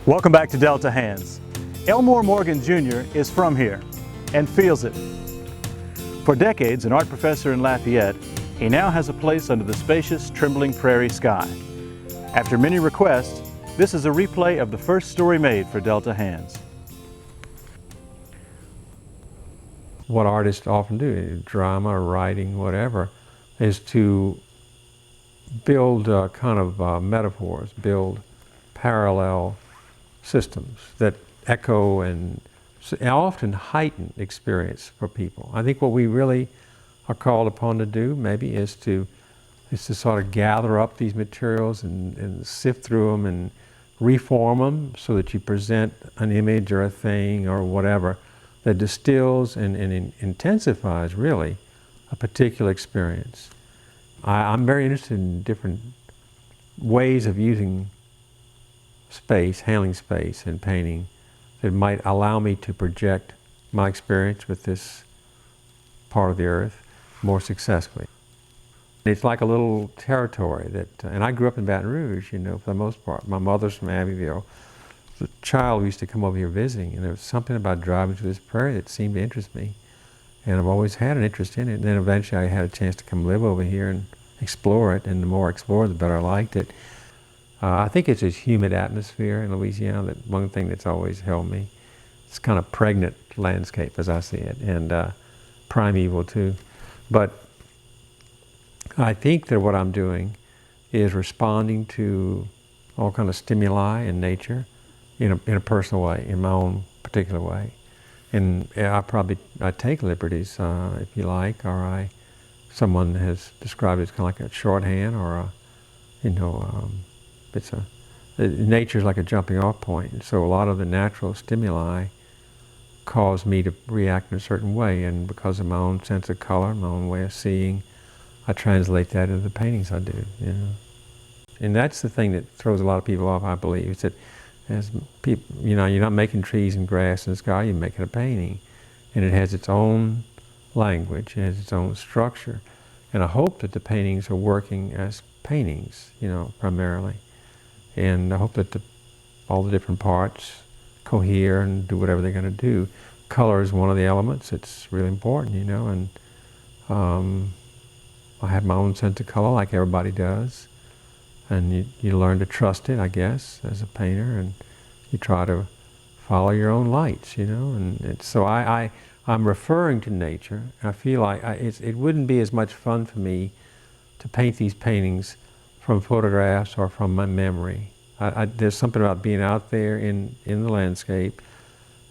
Welcome back to Delta Hands. Elmore Morgan Jr. is from here and feels it. For decades an art professor in Lafayette, he now has a place under the spacious, trembling prairie sky. After many requests, this is a replay of the first story made for Delta Hands. What artists often do, drama, writing, whatever, is to build kind of metaphors, build parallel systems that echo and often heighten experience for people. I think what we really are called upon to do maybe is to sort of gather up these materials and sift through them and reform them so that you present an image or a thing or whatever that distills and intensifies really a particular experience. I'm very interested in different ways of using space, handling space and painting that might allow me to project my experience with this part of the earth more successfully. It's like a little territory that, and I grew up in Baton Rouge, you know, for the most part. My mother's from Abbeville. As a child, we used to come over here visiting, and there was something about driving through this prairie that seemed to interest me. And I've always had an interest in it. And then eventually I had a chance to come live over here and explore it, and the more I explored, the better I liked it. I think it's this humid atmosphere in Louisiana that one thing that's always held me. It's kind of pregnant landscape as I see it, and primeval too. But I think that what I'm doing is responding to all kind of stimuli in nature in a personal way, in my own particular way. And I take liberties, if you like, or someone has described it as kind of like a shorthand, or nature's like a jumping off point. So a lot of the natural stimuli cause me to react in a certain way, and because of my own sense of color, my own way of seeing, I translate that into the paintings I do, you know. And that's the thing that throws a lot of people off, I believe. It's that as people, you know, you're not making trees and grass and sky, you're making a painting. And it has its own language, it has its own structure. And I hope that the paintings are working as paintings, you know, primarily. And I hope that all the different parts cohere and do whatever they're going to do. Color is one of the elements. It's really important, you know, and I have my own sense of color like everybody does. And you learn to trust it, I guess, as a painter, and you try to follow your own lights, you know. And so I'm referring to nature. I feel like it wouldn't be as much fun for me to paint these paintings from photographs or from my memory. There's something about being out there in the landscape,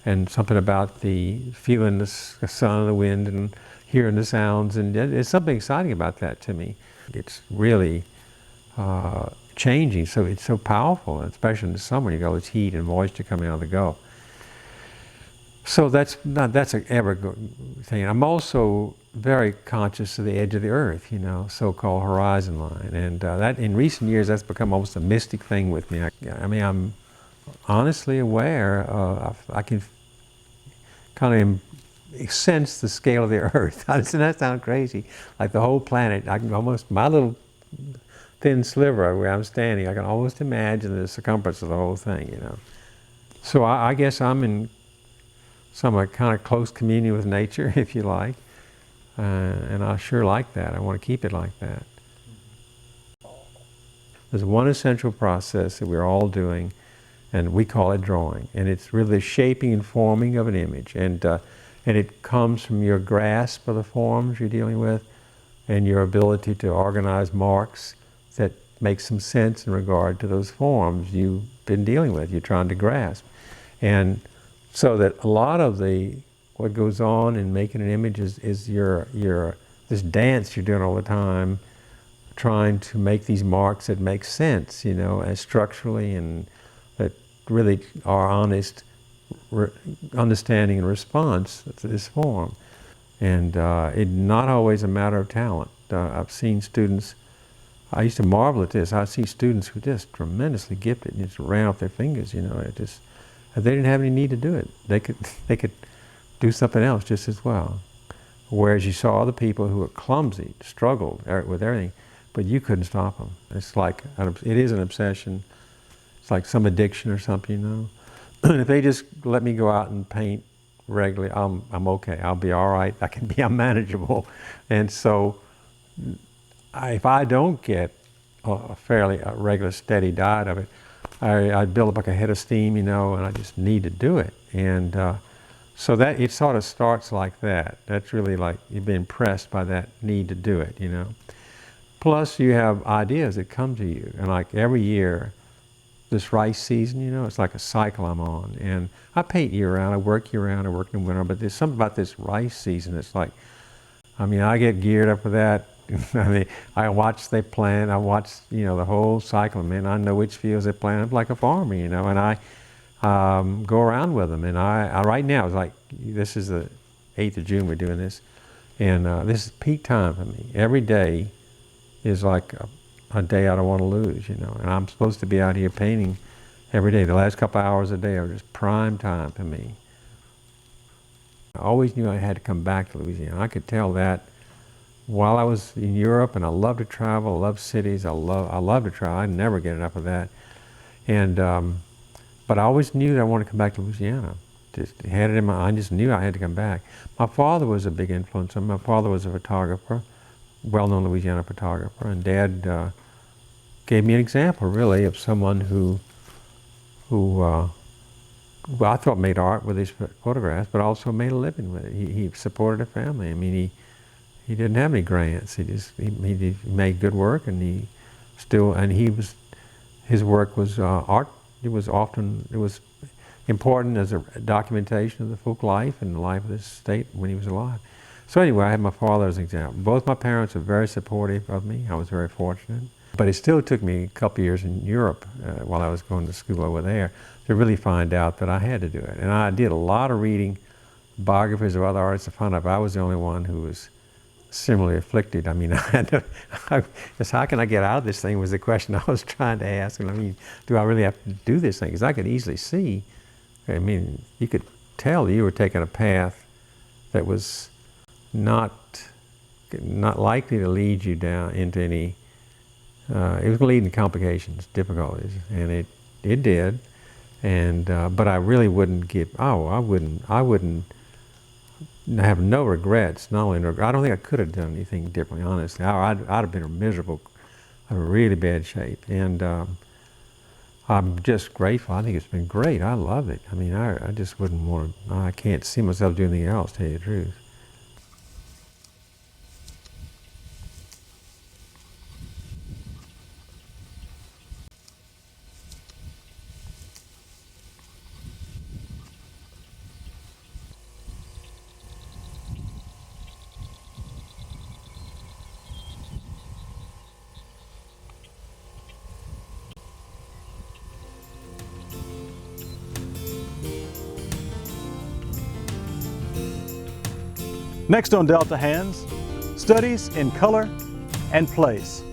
and something about feeling the sun and the wind and hearing the sounds, and there's something exciting about that to me. It's really changing, so it's so powerful, especially in the summer. You got all this heat and moisture coming out of the Gulf. So that's an ever thing. I'm also very conscious of the edge of the earth, you know, so-called horizon line, and that in recent years that's become almost a mystic thing with me. I mean, I'm honestly aware. I can kind of sense the scale of the earth. Doesn't that sound crazy? Like the whole planet. I can almost, my little thin sliver where I'm standing, I can almost imagine the circumference of the whole thing, you know. So I guess I'm in some kind of close communion with nature, if you like, and I sure like that. I want to keep it like that. There's one essential process that we're all doing, and we call it drawing, and it's really the shaping and forming of an image, and it comes from your grasp of the forms you're dealing with, and your ability to organize marks that make some sense in regard to those forms you've been dealing with, you're trying to grasp. And so that a lot of what goes on in making an image is this dance you're doing all the time, trying to make these marks that make sense, you know, as structurally, and that really are honest understanding and response to this form. And it's not always a matter of talent. I've seen students, I used to marvel at this, I see students who are just tremendously gifted and just ran off their fingers, you know, they didn't have any need to do it. They could do something else just as well. Whereas you saw other people who were clumsy, struggled with everything, but you couldn't stop them. It's like, it is an obsession. It's like some addiction or something, you know. And if they just let me go out and paint regularly, I'm okay. I'll be all right. I'm manageable. And so if I don't get a fairly regular, steady diet of it, I build up like a head of steam, you know, and I just need to do it. And so that it sort of starts like that. That's really like you've been impressed by that need to do it, you know. Plus you have ideas that come to you. And like every year, this rice season, you know, it's like a cycle I'm on. And I paint year round, I work year round, I work in winter, but there's something about this rice season that's like, I mean, I get geared up for that. I mean, I watch they plant, I watch, you know, the whole cycle. I mean, I know which fields they plant. I'm like a farmer, you know, and I go around with them. And I right now, it's like, this is the 8th of June we're doing this. And this is peak time for me. Every day is like a day I don't want to lose, you know. And I'm supposed to be out here painting every day. The last couple hours a day are just prime time for me. I always knew I had to come back to Louisiana. I could tell that while I was in Europe, and I love to travel, I love cities, I love to travel. I never get enough of that. And but I always knew that I wanted to come back to Louisiana. Just had it in my, I just knew I had to come back. My father was a big influence on me. My father was a photographer, well-known Louisiana photographer, and Dad gave me an example, really, of someone who well, I thought made art with his photographs, but also made a living with it. He supported a family. I mean, he didn't have any grants. He made good work, and his work was art. It was important as a documentation of the folk life and the life of this state when he was alive. So anyway, I had my father as an example. Both my parents were very supportive of me. I was very fortunate. But it still took me a couple years in Europe while I was going to school over there to really find out that I had to do it. And I did a lot of reading biographies of other artists to find out if I was the only one who was similarly afflicted. I mean, I had to, just how can I get out of this thing was the question I was trying to ask. And I mean, do I really have to do this thing? Because I could easily see, I mean, you could tell you were taking a path that was not likely to lead you down into any, it was going to lead to complications, difficulties, and it did. And but I really wouldn't I wouldn't have no regrets. Not only I don't think I could have done anything differently, honestly. I'd have been miserable, in really bad shape. And I'm just grateful. I think it's been great. I love it. I mean, I just wouldn't want to, I can't see myself doing anything else, to tell you the truth. Next on Delta Hands, studies in color and place.